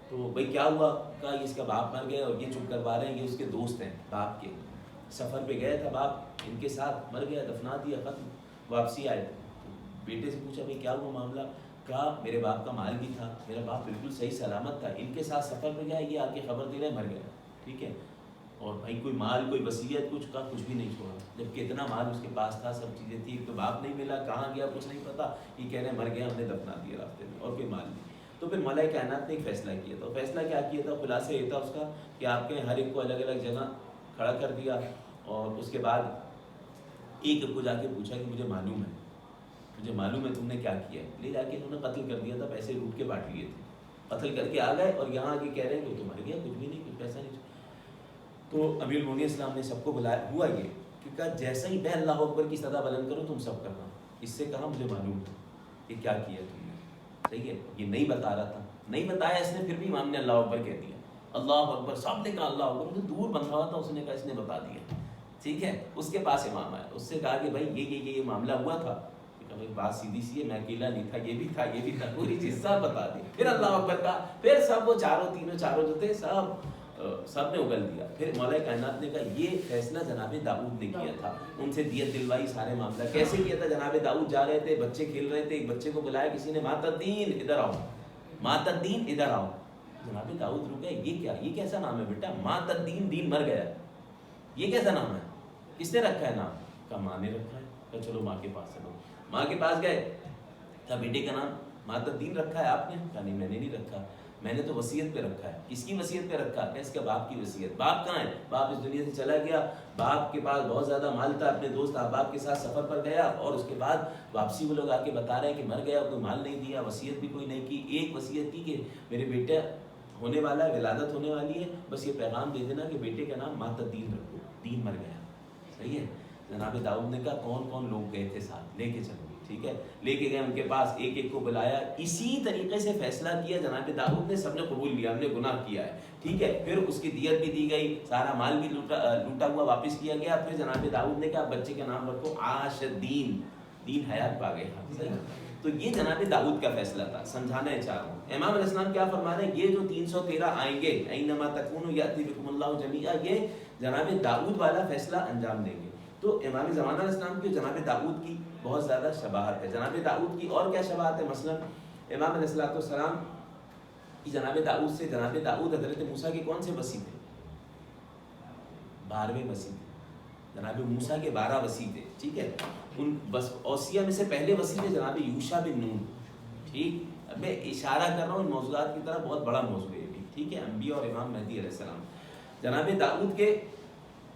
تو بھائی کیا ہوا؟ کہا اس کا باپ مر گیا اور یہ چپ کروا رہے ہیں، یہ اس کے دوست ہیں باپ کے، سفر پہ گئے تھا باپ ان کے ساتھ، مر گیا، دفنا دیا، ختم. واپسی آئے، بیٹے سے پوچھا بھائی کیا ہوا معاملہ؟ کہا میرے باپ کا مال بھی تھا، میرا باپ بالکل صحیح سلامت تھا، ان کے ساتھ سفر پہ گیا، یہ آ کے خبر دے رہے مر گیا. ٹھیک ہے، اور بھائی کوئی مال، کوئی وصیت، کچھ کا کچھ بھی نہیں چھوڑا، جبکہ اتنا مال اس کے پاس تھا، سب چیزیں تھی. ایک تو باپ نہیں ملا، کہاں گیا کچھ نہیں پتا، یہ کہہ رہے مر گیا، ہم نے دفنا دیا راستے میں، اور کوئی مال نہیں. تو پھر مولا کائنات نے ایک فیصلہ کیا تھا. فیصلہ کیا کیا تھا؟ خلاصہ یہ تھا اس کا کہ آپ کے ہر ایک کو الگ الگ جگہ کھڑا کر دیا، اور اس کے بعد ایک کو جا کے پوچھا کہ مجھے معلوم ہے تم نے کیا کیا ہے. لے جا کے انہوں نے قتل کر دیا تھا، پیسے لوٹ کے بانٹ لیے تھے، قتل کر کے آ گئے، اور یہاں آ کے کہہ رہے ہیں کہ تو مر گیا، کچھ بھی نہیں، کچھ پیسہ نہیں. تو امیر المومنین اسلام نے سب کو بلایا. ہوا یہ کہ کہا جیسا ہی میں اللہ اکبر کی صدا بلند کروں تم سب کرنا. اس سے کہا مجھے معلوم ہے کہ کیا کیا تم نے. صحیح ہے، یہ نہیں بتا رہا تھا، نہیں بتایا اس نے، پھر بھی امام نے اللہ اکبر کہہ دیا. اللہ اکبر، سب نے کہا اللہ اکبر. مجھے دور بندھا ہوا تھا، اس نے کہا اس نے بتا دیا. ٹھیک ہے، اس کے پاس امام آیا، اس سے کہا کہ بھائی یہ معاملہ ہوا تھا. کہ بات سیدھی سی ہے، میں اکیلا نہیں تھا، یہ بھی تھا، پوری چیز سب بتا دی. پھر اللہ اکبر کہا، پھر سب وہ چاروں جو تھے سب نے اگل دیا. پھر مولا کائنات نے کہا یہ فیصلہ جناب داؤد نے کیا تھا، ان سے دیت دلوائی، سارے معاملہ کیسے کیا تھا. جناب داؤد جا رہے تھے، بچے کھیل رہے تھے، ایک بچے کو بلایا کسی نے، مات الدین ادھر آؤ. جناب داؤد رک گئے، یہ کیسا نام ہے بیٹا؟ مات الدین، دین مر گیا، یہ کیسا نام ہے؟ کس نے رکھا ہے نام؟ کہا ماں نے رکھا ہے. کہا چلو ماں کے پاس چلو. ماں کے پاس گئے، کہا بیٹے کا نام مات الدین رکھا ہے آپ نے؟ کہا نہیں میں نے نہیں رکھا، میں نے تو وصیت پہ رکھا ہے. کس کی وصیت پہ رکھا؟ کہ اس کا باپ کی وصیت. باپ کہاں ہے؟ باپ اس دنیا سے چلا گیا. باپ کے پاس بہت زیادہ مال تھا، اپنے دوست احباب کے ساتھ سفر پر گیا، اور اس کے بعد واپسی وہ لوگ آ کے بتا رہے ہیں کہ مر گیا، کوئی مال نہیں دیا، وصیت بھی کوئی نہیں کی. ایک وصیت کی کہ میرے بیٹا ہونے والا ہے، ولادت ہونے والی ہے، بس یہ پیغام دے دینا کہ بیٹے کا نام مات الدین رکھو، دین مر گیا. صحیح ہے. جناب داؤد نے کہا کون کون لوگ گئے تھے ساتھ؟ لے کے چلو. ٹھیک ہے، لے کے گئے، ان کے پاس ایک ایک کو بلایا. اسی طریقے سے فیصلہ کیا جناب داؤد نے، سب نے قبول لیا، ہم نے گناہ کیا ہے. ٹھیک ہے، پھر اس کی دیت بھی دی گئی، سارا مال بھی لوٹا ہوا واپس کیا گیا. پھر جناب داؤد نے کہا بچے کا نام رکھو عاش الدین، دین حیات پا گئے. صحیح. تو یہ جناب داؤد کا فیصلہ تھا، سمجھانا ہے چاہوں. امام علیہ السلام کیا فرما رہے ہیں؟ یہ جو 313 آئیں گے، اینما تکونوا یاتی بکم اللہ جمیعا، یہ جناب داؤد والا فیصلہ انجام دیں گے. تو امام زمانہ علیہ السلام کی جناب داؤد کی بہت زیادہ شباہت ہے. جناب داؤد کی اور کیا شباہت ہے؟ مثلا امام علیہ السلام کی جناب داؤد سے، جناب داؤد حضرت موسیٰ کے کون سے وصی تھے؟ 12ویں وصی تھے. جناب موسیٰ کے 12 وصی تھے. ٹھیک ہے، ان بس اوصیہ میں سے پہلے وصی تھے جناب یوشع بن نون. ٹھیک، اب میں اشارہ کر رہا ہوں ان موضوعات کی طرف، بہت بڑا موضوع ہے بھی. ٹھیک ہے، انبیاء اور امام مہدی علیہ السلام. جناب داؤد کے،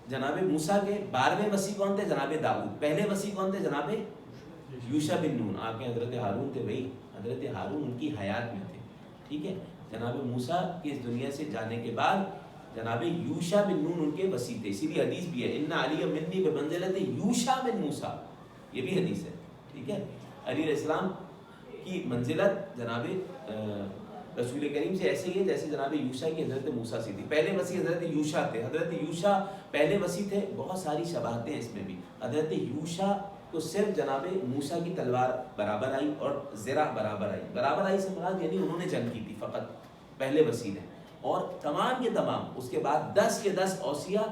جناب موسیٰ کے 12ویں وصی کون تھے؟ جناب داؤد. پہلے وصی کون تھے؟ جناب یوشع بن نون. آپ کے حضرت ہارون تھے. بھائی حضرت ہارون ان کی حیات میں تھے. ٹھیک ہے، جناب موسیٰ کی اس دنیا سے جانے کے بعد جناب یوشع بن نون ان کے وصی تھے. اسی لیے حدیث بھی ہے ان علی منی بمنزلۃ یوشع بن موسیٰ، یہ بھی حدیث ہے. ٹھیک ہے، علی علیہ السلام کی منزلت جناب رسول کریم سے ایسے ہی ہے جیسے جناب یوشع کی حضرت موسیٰ سے تھی. پہلے وصی حضرت یوشع تھے. حضرت یوشع پہلے وصی تھے. بہت ساری شباہتیں اس میں بھی. حضرت یوشع کو صرف جناب موسیٰ کی تلوار برابر آئی اور زرہ برابر آئی. برابر آئی سے مراد یعنی انہوں نے جنگ کی تھی فقط، پہلے وصی نے. اور تمام کے تمام اس کے بعد 10 کے 10 اوصیاء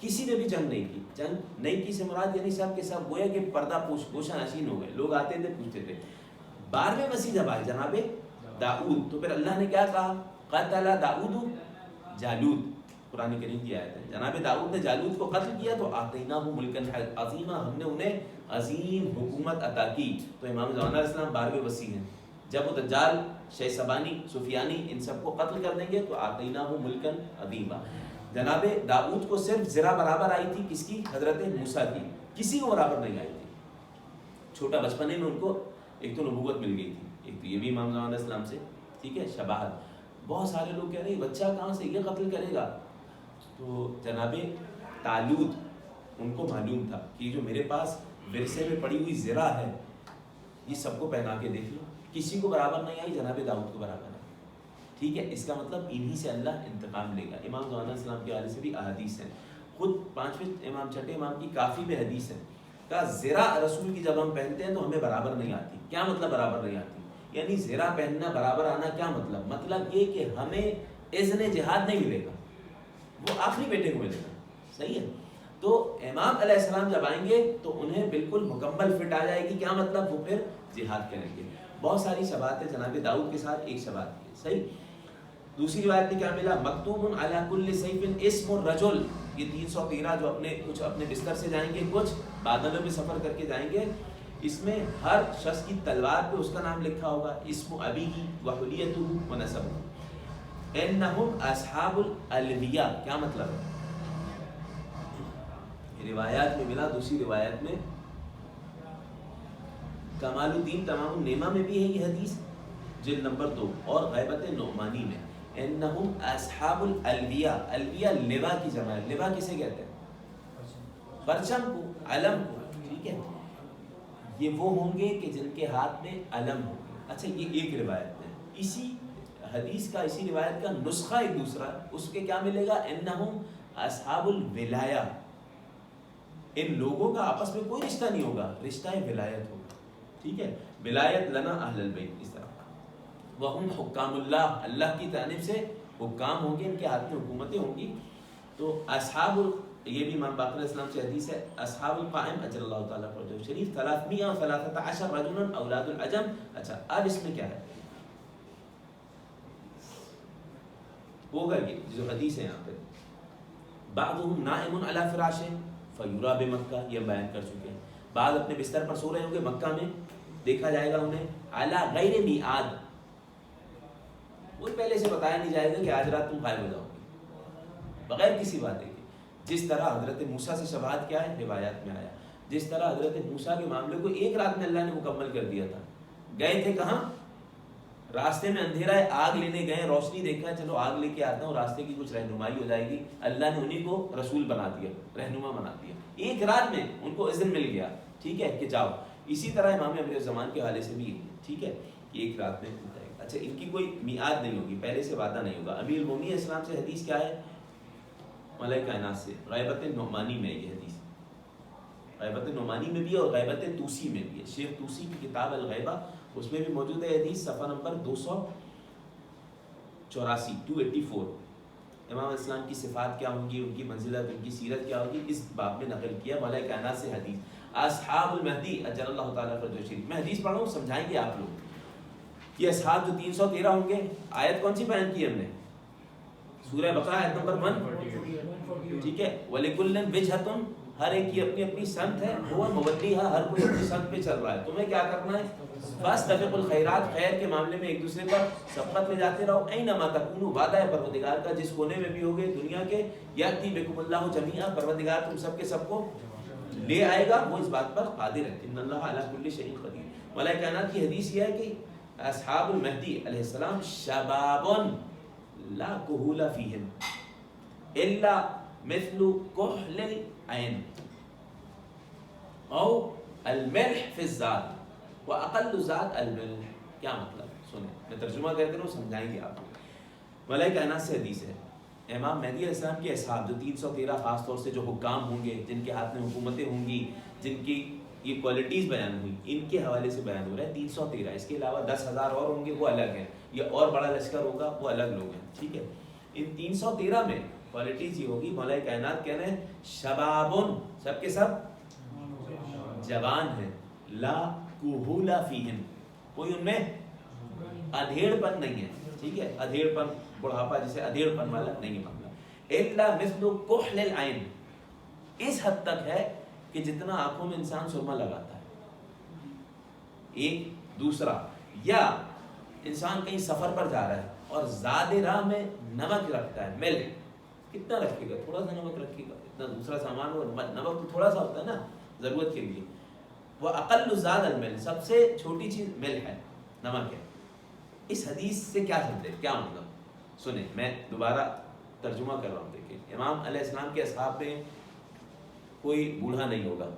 کسی نے بھی جنگ نہیں کی. جنگ نہیں کی سے مراد یعنی سب کے سب گویا کہ پردہ پوشہ نشین ہو گئے. لوگ آتے تھے پوچھتے تھے. 12ویں وصی جب آئے جناب داؤد، تو پھر اللہ نے کیا کہا؟ قتل داؤد جالوت. قرآن کریم کی آیت ہے. جناب داؤد نے جالوت کو قتل کیا تو آتیناہ ملکا عظیما، ہم نے انہیں عظیم حکومت عطا کی. تو امام زمان علیہ السلام 12ویں وصی ہیں. جب وہ دجال، شیسبانی، سفیانی ان سب کو قتل کر دیں گے تو آتیناہ ملکن عظیما. جناب داؤد کو صرف ذرا برابر آئی تھی کس کی؟ حضرت موسیٰ کی. کسی کو برابر نہیں آئی تھی. چھوٹا بچپنے میں ان کو ایک تو نبوت مل گئی تھی، ایک تو یہ بھی امام زمان علیہ السلام سے، ٹھیک ہے، شباہت. بہت سارے لوگ کہہ رہے ہیں بچہ کہاں سے یہ قتل کرے گا. تو جناب طالوت ان کو معلوم تھا کہ جو میرے پاس ورثے میں پڑی ہوئی زرہ ہے یہ سب کو پہنا کے دیکھ لو، کسی کو برابر نہیں آئی، جناب داؤد کو برابر آئی. ٹھیک ہے، اس کا مطلب انہی سے اللہ انتقام لے گا. امام زمان علیہ السلام کے حوالے سے بھی احادیث ہیں. خود پانچویں امام چھٹے امام کی کافی میں حدیث ہے کہ زرہ رسول کی جب ہم پہنتے ہیں تو ہمیں برابر نہیں آتی. کیا مطلب برابر نہیں آتی؟ یعنی زرہ پہننا برابر آنا کیا مطلب؟ مطلب یہ کہ ہمیں اذن جہاد نہیں ملے گا، وہ آخری بیٹے کو ملے گا. صحیح ہے. تو امام علیہ السلام جب آئیں گے تو انہیں بالکل مکمل فٹ آ جائے گی. کیا مطلب؟ وہ پھر جہاد کریں گے. بہت ساری شباہت ہے. جناب داؤد کے ساتھ ایک شباہت ہے. صحیح. دوسری روایت میں کیا ملا؟ مکتوب علی کل سیف اسم الرجل. یہ 313 جو اپنے بستر سے جائیں گے، کچھ بادلوں میں سفر کر کے جائیں گے، اس میں ہر شخص کی تلوار پہ اس کا نام لکھا ہوگا، اسم ابیہ وحلیتہ ونسبہ. انہم اصحاب الالویہ. کیا مطلب ہے؟ روایات میں ملا. دوسری روایت میں کمال الدین تمام النعمہ میں بھی ہے یہ حدیث، جلد نمبر 2، اور غیبت نعمانی میں. انہم اصحاب الالویہ. الویہ لوا کی جمع ہے. لوا کسے کہتے ہیں؟ پرچم کو، علم کو. ٹھیک ہے، یہ وہ ہوں گے کہ جن کے ہاتھ میں علم ہو. اچھا، یہ ایک روایت ہے. اسی حدیث کا، اسی روایت کا نسخہ ایک دوسرا، اس کے کیا ملے گا؟ انہم اصحاب الولایہ. ان لوگوں کا آپس میں کوئی رشتہ نہیں ہوگا، رشتہ ولایت ہوگا. ٹھیک ہے، ولایت لنا اہل البیت. اس طرح وہم حکام اللہ. اللہ کی جانب سے حکام ہوں گے، ان کے ہاتھ میں حکومتیں ہوں گی. تو اصحاب یہ بھی امام باقر علیہ السلام سے حدیث ہے. اصحاب القائم اجر اللہ تعالیٰ فرجہ شریف 313 رجلا اولاد العجم. اچھا، اب اس میں کیا ہے؟ ہوگا یہ جو حدیث ہے یہاں پہ، بعضهم نائم علی فراشه فیرا بمکہ، یہ بیان کر چکے ہیں. بعض اپنے بستر پر سو رہے ہوں گے مکہ میں، دیکھا جائے گا انہیں علی غیر میعاد. وہ پہلے سے بتایا نہیں جائے گا کہ آج رات تم غائب ہو جاؤ گے، بغیر کسی بات کے. جس طرح حضرت موسیٰ سے شباہت کیا ہے؟ روایات میں آیا. جس طرح حضرت موسیٰ کے معاملے کو ایک رات میں اللہ نے مکمل کر دیا تھا. گئے تھے کہاں؟ راستے میں اندھیرا ہے، آگ لینے گئے، روشنی دیکھا، چلو آگ لے کے آتا ہوں، راستے کی کچھ رہنمائی ہو جائے گی. اللہ نے انہیں کو رسول بنا دیا، رہنما بنا دیا. ایک رات میں ان کو اذن مل گیا، ٹھیک ہے، کہ جاؤ. اسی طرح امام امیر زمان کے حوالے سے بھی، ٹھیک ہے، کہ ایک رات میں ہو جائے گا. اچھا، ان کی کوئی میعاد نہیں ہوگی، پہلے سے وعدہ نہیں ہوگا. امیر المومنین اسلام سے حدیث کیا ہے؟ ملائکہ کائنات سے. غیبت نعمانی میں یہ حدیث، غیبت نعمانی میں بھی ہے اور غیبت توسی میں بھی ہے. شیخ توسی کی کتاب الغیبہ، اس میں بھی موجود ہے حدیث، صفحہ نمبر 284. امام اسلام کی صفات کیا ہوں گی، ان کی منزلت، ان کی سیرت کیا ہوگی، اس باب میں نقل کیا ملائکہ کائنات سے حدیث. اصحاب المہدی اجل اللہ تعالیٰ فرجہ شریف. میں حدیث پڑھوں، سمجھائیں گے آپ لوگ. یہ اصحاب جو 313 ہوں گے، آیت کون سی بیان کی ہم نے؟ سورہ بقرہ آیت نمبر 1. ٹھیک ہے، وَلِكُلٍّ وِجْهَةٌ. ہر ایک کی اپنی اپنی سمت ہے، وہ مودیہا، ہر کوئی اپنی سمت پہ چل رہا ہے. تمہیں کیا کرنا ہے؟ فاستبقوا الخیرات. خیر کے معاملے میں ایک دوسرے پر سبقت لے جاتے رہو. اینما تکونوا. وعدہ ہے پروردگار کا، جس کونے میں بھی ہوگے دنیا کے، یاتی بکم اللہ جمیعا. پروردگار تم سب کے سب کو لے آئے گا، وہ اس بات پر قادر ہے. ان اللہ علی کل شیء قدیر. ملائکہ کائنات کی حدیث یہ ہے کہ اصحاب المہدی علیہ السلام شباب لا کہول فیہم الا مثل کحل العین او الملح فی الذات واقل ذات الملح. کیا مطلب؟ سنیں، میں ترجمہ کرتے رہوں، سمجھائیں گے آپ. ملائکہ کائنات سے حدیث ہے، امام مہدی علیہ السلام کے اصحاب جو 313 خاص طور سے جو حکام ہوں گے، جن کے ہاتھ میں حکومتیں ہوں گی، جن کی یہ کوالٹیز بیان ہوئی، ان کے حوالے سے بیان ہو رہا ہے 313. اس کے علاوہ 10,000 اور ہوں گے، وہ الگ ہیں. یہ اور بڑا لشکر ہوگا، وہ الگ لوگ ہیں. ٹھیک ہے، ان 313 میں کوالٹیز یہ ہوگی. ملائکہ کائنات کہہ رہے ہیں شبابن، سب کے سب جوان ہیں. لا کہول فیہم، کوئی ان میں ادھیڑ پن نہیں ہے. ٹھیک ہے، ادھیڑ پن، بڑھاپا جسے ادھیڑ پن والا نہیں معاملہ. الا مثل کحل العین. اس حد تک ہے کہ جتنا آنکھوں میں انسان سرما لگاتا ہے. ایک دوسرا، یا انسان کہیں سفر پر جا رہا ہے اور زیادہ راہ میں نمک رکھتا ہے، ملک کتنا رکھے گا؟ تھوڑا سا نمک رکھے گا، اتنا دوسرا سامان ہو، نمک تو تھوڑا سا ہوتا ہے نا ضرورت کے لیے. وہ اقل زاد المل، سب سے چھوٹی چیز مل ہے، نمک ہے. اس حدیث سے کیا سمجھے، کیا مطلب؟ سنیں میں دوبارہ ترجمہ کر رہا ہوں. دیکھیں امام علیہ السلام کے اصحاب میں کوئی بوڑھا نہیں ہوگا،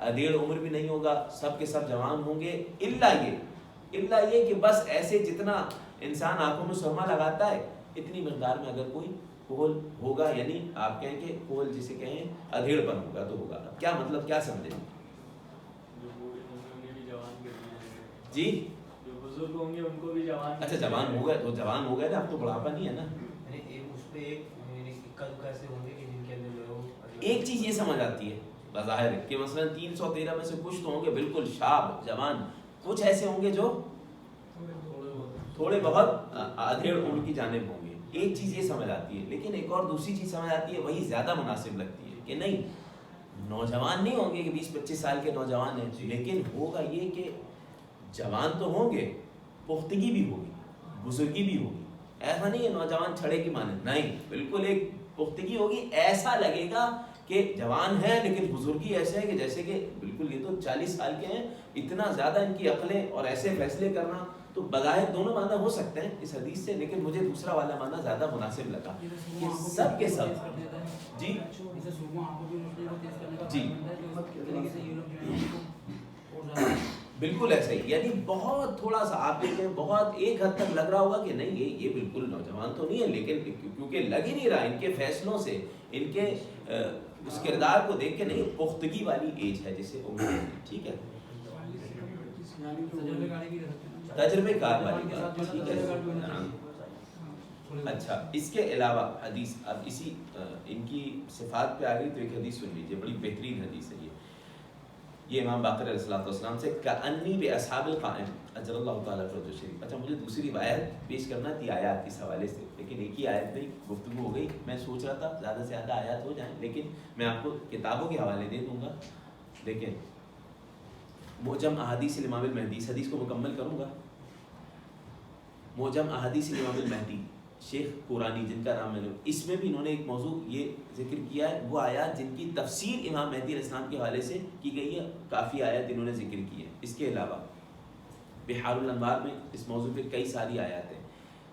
ادھیڑ عمر بھی نہیں ہوگا، سب کے سب جوان ہوں گے، الا یہ کہ بس ایسے جتنا انسان آنکھوں میں سرما لگاتا ہے اتنی مقدار میں اگر کوئی کھول ہوگا، یعنی آپ کہیں کہ کھول جسے کہیں ادھیڑ پن ہوگا تو ہوگا. کیا مطلب، کیا سمجھیں؟ جی جو بزرگ ہوں گے ان کو بھی جوان. اچھا جوان ہو گئے تو جوان ہو گئے نا، اب تو بڑھاپا نہیں ہے نا. اس پہ ایک ایسے ہوں گے کہ جن کے اندر ایک چیز یہ سمجھ آتی ہے بظاہر کہ مثلا 313 میں سے کچھ تو ہوں گے بالکل شاب جوان، کچھ ایسے ہوں گے جو تھوڑے بہت ادھیڑ عمر کی جانب ہوں گے. ایک چیز یہ سمجھ آتی ہے، لیکن ایک اور دوسری چیز سمجھ آتی ہے، وہی زیادہ مناسب لگتی ہے کہ نہیں نوجوان نہیں ہوں گے کہ 20-25 سال کے نوجوان ہیں، لیکن ہوگا یہ کہ جوان تو ہوں گے، پختگی بھی ہوگی، بزرگی بھی ہوگی. ایسا نہیں ہے نوجوان چھڑے کی مانند، نہیں، بالکل ایک پختگی ہوگی، ایسا لگے گا کہ جوان ہے لیکن بزرگی ایسے ہے کہ جیسے کہ بالکل یہ تو 40 سال کے ہیں. اتنا زیادہ ان کی عقلیں اور ایسے فیصلے کرنا، تو بظاہر دونوں معنی ہو سکتے ہیں اس حدیث سے، لیکن مجھے دوسرا والا معنی زیادہ مناسب لگا کہ سب کے سب. جی جی بالکل ایسا ہی، یعنی بہت تھوڑا سا آپ دیکھیں، بہت ایک حد تک لگ رہا ہوگا کہ نہیں یہ بالکل نوجوان تو نہیں ہے، لیکن کیونکہ لگ ہی نہیں رہا ان کے فیصلوں سے، ان کے اس کردار کو دیکھ کے نہیں، پختگی والی ایج ہے جسے عمر. ٹھیک ہے، تجربے کار والی بات. ٹھیک ہے. اچھا اس کے علاوہ حدیث، اب اسی ان کی صفات پہ آ گئی تو ایک حدیث سن لیجیے، بڑی بہترین حدیث ہے یہ امام باقر علیہ السلام سے کأنی بأصحاب القائم اجر اللہ تعالیٰ فرج شریف. اچھا مجھے دوسری روایت پیش کرنا تھی آیات اس حوالے سے، لیکن ایک ہی آیت میں گفتگو ہو گئی. میں سوچ رہا تھا زیادہ سے زیادہ آیات ہو جائیں، لیکن میں آپ کو کتابوں کے حوالے دے دوں گا. لیکن معجم احادیث الامام المہدی، اس حدیث کو مکمل کروں گا. معجم احادیث الامام المہدی شیخ قرانی جن کا نام ہے، اس میں بھی انہوں نے ایک موضوع یہ ذکر کیا ہے، وہ آیات جن کی تفسیر امام مہدی علیہ السلام کے حوالے سے کی گئی ہے، کافی آیات انہوں نے ذکر کی ہے. اس کے علاوہ بحار الانوار میں اس موضوع پہ کئی ساری آیات ہیں.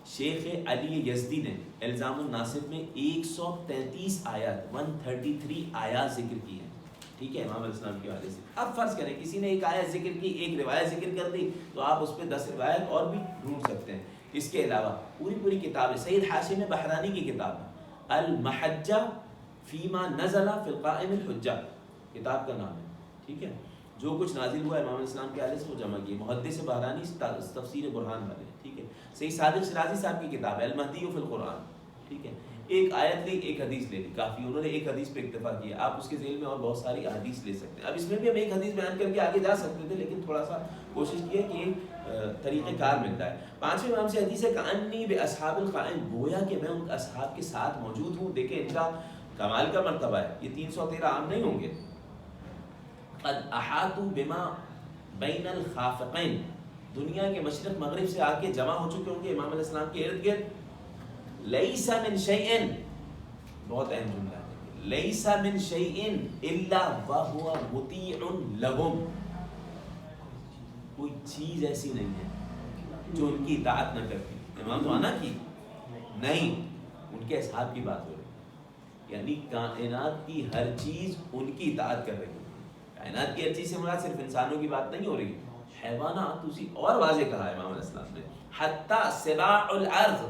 شیخ علی یزدی نے الزام الناصب میں 133 آیات 133 آیات ذکر کی ہیں. ٹھیک ہے، امام علیہ السلام کے حوالے سے. اب فرض کریں کسی نے ایک آیت ذکر کی، ایک روایت ذکر کر دی، تو آپ اس پہ 10 روایت اور بھی ڈھونڈ سکتے ہیں. اس کے علاوہ پوری کتاب ہے، سید حاشم بحرانی کی کتاب ہے المحجہ فیما نزل فی القائم الحجہ، کتاب کا نام ہے. ٹھیک ہے، جو کچھ نازل ہوا امام علیہ السلام کے حوالے سے وہ جمع کی. محدث بحرانی تفسیر برہان والے. ٹھیک ہے، سید صادق شیرازی صاحب کی کتاب ہے المہدی فی القرآن. ٹھیک ہے، ایک آیت لی، ایک حدیث لے لی، کافی. انہوں نے ایک حدیث پہ اکتفا کیا. آپ اس کے ذیل میں اور بہت ساری احادیث لے سکتے ہیں. اب اس میں بھی ہم ایک حدیث بیان کر کے آگے جا سکتے تھے، لیکن تھوڑا سا کوشش کی ہے کہ ایک طریقہ کار ملتا ہے. 5ویں امام سے حدیث ہے کأنی بأصحاب القائم، گویا کہ میں ان اصحاب کے ساتھ موجود ہوں. دیکھیں ان کا کمال کا مرتبہ ہے، یہ 313 عام نہیں ہوں گے. قد احاطوا بما بین الخافقین، دنیا کے مشرق مغرب سے آ کے جمع ہو چکے ہوں گے امام علیہ السلام کے ارد گرد. لیس من شیء، بہت اہم جملہ ہے، لیس من شیء الا وهو مطیع لهم، کوئی چیز ایسی نہیں ہے جو ان کی اطاعت نہ کرتی. امام تو آنا کی نہیں، ان کے اصحاب کی بات ہو رہی، یعنی کائنات کی ہر چیز ان کی اطاعت کر رہی ہے. کائنات کی ہر چیز سے مراد صرف انسانوں کی بات نہیں ہو رہی، حیوانات اسی اور واضح کہا ہے امام علیہ السلام نے. حتی سباع الارض،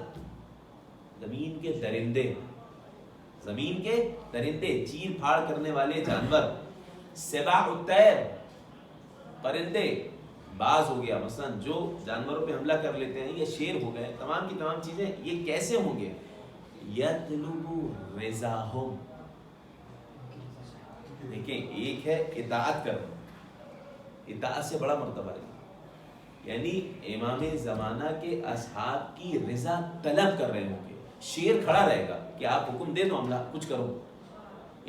زمین کے درندے، زمین کے درندے، چیر پھاڑ کرنے والے جانور. سباع الطیر، پرندے، باز ہو گیا مثلا جو جانوروں پہ حملہ کر لیتے ہیں، یہ شیر ہو گئے، تمام کی تمام چیزیں یہ کیسے ہوں گے؟ یطلب رضاہم، دیکھیں ایک ہے اطاعت کرنا، اطاعت سے بڑا مرتبہ ہے، یعنی امام زمانہ کے اصحاب کی رضا طلب کر رہے ہوں گے. شیر کھڑا رہے گا کہ آپ حکم دے دو حملہ کچھ کرو،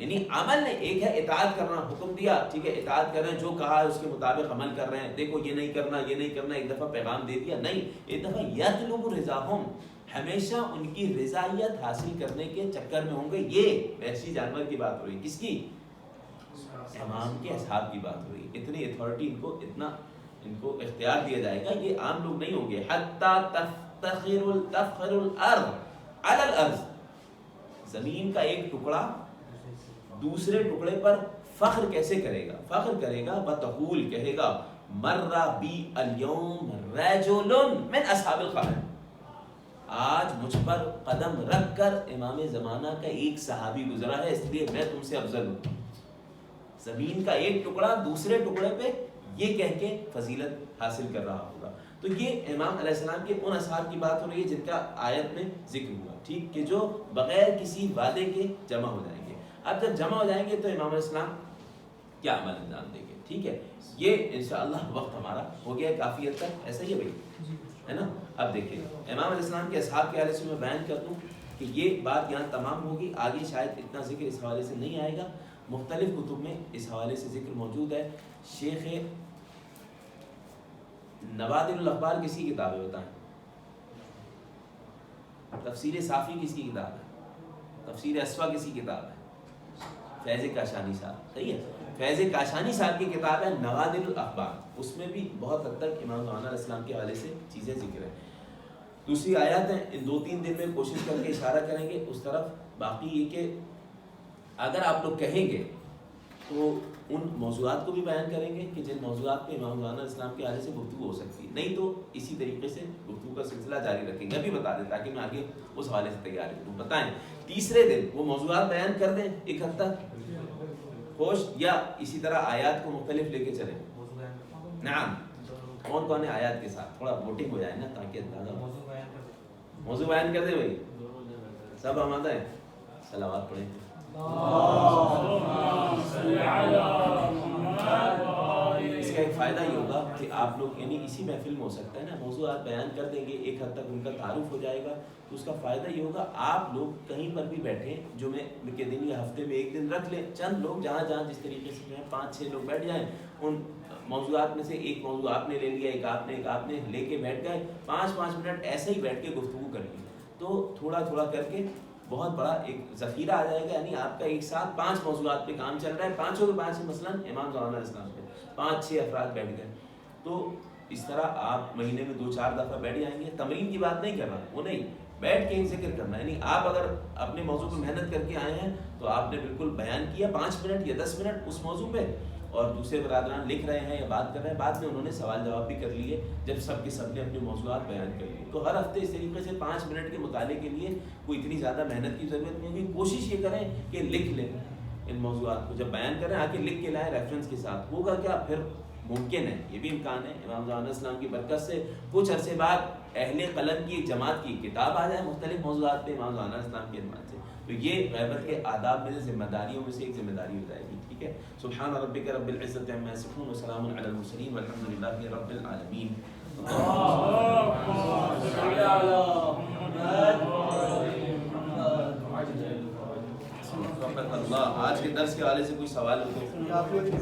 یعنی عمل نہیں، ایک ہے اطاعت کرنا، حکم دیا ٹھیک ہے اطاعت کر رہے ہیں، جو کہا ہے اس کے مطابق عمل کر رہے ہیں، دیکھو یہ نہیں کرنا یہ نہیں کرنا، ایک دفعہ پیغام دے دیا، نہیں، ایک دفعہ یطلب رضاہم، ہمیشہ ان کی رضایت حاصل کرنے کے چکر میں ہوں گے. یہ وحشی جانور کی بات ہو رہی ہے، کس کی؟ امام کے اصحاب کی بات ہو رہی ہے. اتنی اتھارٹی ان کو، اتنا ان کو اختیار دیا جائے گا، یہ عام لوگ نہیں ہوں گے. حتی تفخر الارض علی الارض، زمین کا ایک ٹکڑا دوسرے ٹکڑے پر فخر کیسے کرے گا؟ فخر کرے گا بتقول، کہے گا مر بی اليوم رجل من اصحاب القبر، آج مجھ پر قدم رکھ کر امام زمانہ کا ایک صحابی گزرا ہے، اس لیے میں تم سے افضل ہوں. زمین کا ایک ٹکڑا دوسرے ٹکڑے پہ یہ کہہ کے فضیلت حاصل کر رہا ہوگا. تو یہ امام علیہ السلام کے ان اصحاب کی بات ہو رہی ہے جن کا آیت میں ذکر ہوا، ٹھیک، کہ جو بغیر کسی وعدے کے جمع ہو جائیں گے. اب جب جمع ہو جائیں گے تو امام علیہ السلام کیا عمل انجام دیں گے؟ ٹھیک ہے، یہ انشاءاللہ وقت ہمارا ہو گیا کافی حد تک، ایسا ہی ہے بھائی، ہے نا. اب دیکھیں امام علیہ السلام کے اصحاب کے حوالے سے میں بیان کر دوں کہ یہ بات یہاں تمام ہوگی. آگے شاید اتنا ذکر اس حوالے سے نہیں آئے گا، مختلف کتب میں اس حوالے سے ذکر موجود ہے. شیخ نوادر الاخبار کس کی کتاب ہے بتائیں؟ تفسیر صافی کس کی کتاب ہے؟ تفسیر اسوا کس کی کتاب ہے؟ فیض کاشانی صاحب، صحیح ہے، فیض کاشانی صاحب کی کتاب ہے نوادر الاخبار. اس میں بھی بہت حد تک امام زمان علیہ السلام کے حوالے سے چیزیں ذکر ہیں. دوسری آیات ہیں، ان 2-3 دن میں کوشش کر کے اشارہ کریں گے اس طرف. باقی یہ کہ اگر آپ لوگ کہیں گے تو ان موضوعات کو بھی بیان کریں گے کہ جن موضوعات پہ امام زمان علیہ السلام کے حوالے سے گفتگو ہو سکتی ہے، نہیں تو اسی طریقے سے گفتگو کا سلسلہ جاری رکھیں گے. ابھی بتا دیں تاکہ میں آگے اس حوالے سے تیاری کروں. بتائیں تیسرے دن وہ موضوعات بیان کر دیں ایک حد تک خوش، یا اسی طرح آیات کو مختلف لے کے چلیں؟ نعم، کون کون ہے آیات کے ساتھ؟ تھوڑا ووٹنگ ہو جائے نا تاکہ اندازہ. موضوع بیان کر دیں بھائی، سب آمادہ ہیں؟ صلوات پڑھیں. اس کا ایک فائدہ یہ ہوگا کہ آپ لوگ یعنی اسی محفل میں ہو سکتا ہے نا، موضوعات بیان کر دیں گے، ایک حد تک ان کا تعارف ہو جائے گا. تو اس کا فائدہ یہ ہوگا آپ لوگ کہیں پر بھی بیٹھیں، جمعے کے دن یا ہفتے میں ایک دن رکھ لیں، چند لوگ جہاں جہاں جس طریقے سے جو ہے 5-6 لوگ بیٹھ جائیں، ان موضوعات میں سے ایک موضوع آپ نے لے لیا، ایک آپ نے لے کے بیٹھ گئے، 5-5 منٹ ایسے ہی بیٹھ کے گفتگو کر لی، تو تھوڑا تھوڑا کر کے بہت بڑا ایک ذخیرہ آ جائے گا. یعنی آپ کا ایک ساتھ 5 موضوعات پہ کام چل رہا ہے، 5 کے 5 مثلاً امام زمان علیہ السلام پہ 5-6 افراد بیٹھ گئے، تو اس طرح آپ مہینے میں 2-4 دفعہ بیٹھ جائیں گے. تمرین کی بات نہیں کر رہا، وہ نہیں، بیٹھ کے ذکر کرنا. یعنی آپ اگر اپنے موضوع پہ محنت کر کے آئے ہیں تو آپ نے بالکل بیان کیا 5 منٹ یا 10 منٹ اس موضوع پہ، اور دوسرے برادران لکھ رہے ہیں یا بات کر رہے ہیں، بعد میں انہوں نے سوال جواب بھی کر لیے جب سب کے سب نے اپنے موضوعات بیان کر لیے. تو ہر ہفتے اس طریقے سے 5 منٹ کے مطالعے کے لیے کوئی اتنی زیادہ محنت کی ضرورت نہیں ہوگی. کوشش یہ کریں کہ لکھ لیں ان موضوعات کو، جب بیان کریں آ کے لکھ کے لائیں ریفرنس کے ساتھ. ہوگا کیا پھر ممکن ہے، یہ بھی امکان ہے، امام زمان علیہ السلام کی برکت سے کچھ عرصے بعد اہل قلم کی ایک جماعت کی کتاب آ جائے مختلف موضوعات پہ امام زمان علیہ السلام کی عنوان سے. تو یہ غیبت کے آداب میں سے ذمہ داریوں میں سے ایک ذمہ داری ہو جائے گی. ٹھیک ہے، سبحان ربک رب العزت عما یصفون وسلام علی المرسلین والحمد للہ رب العالمین. اللہ، آج کے درس کے حوالے سے کوئی سوال ہو تو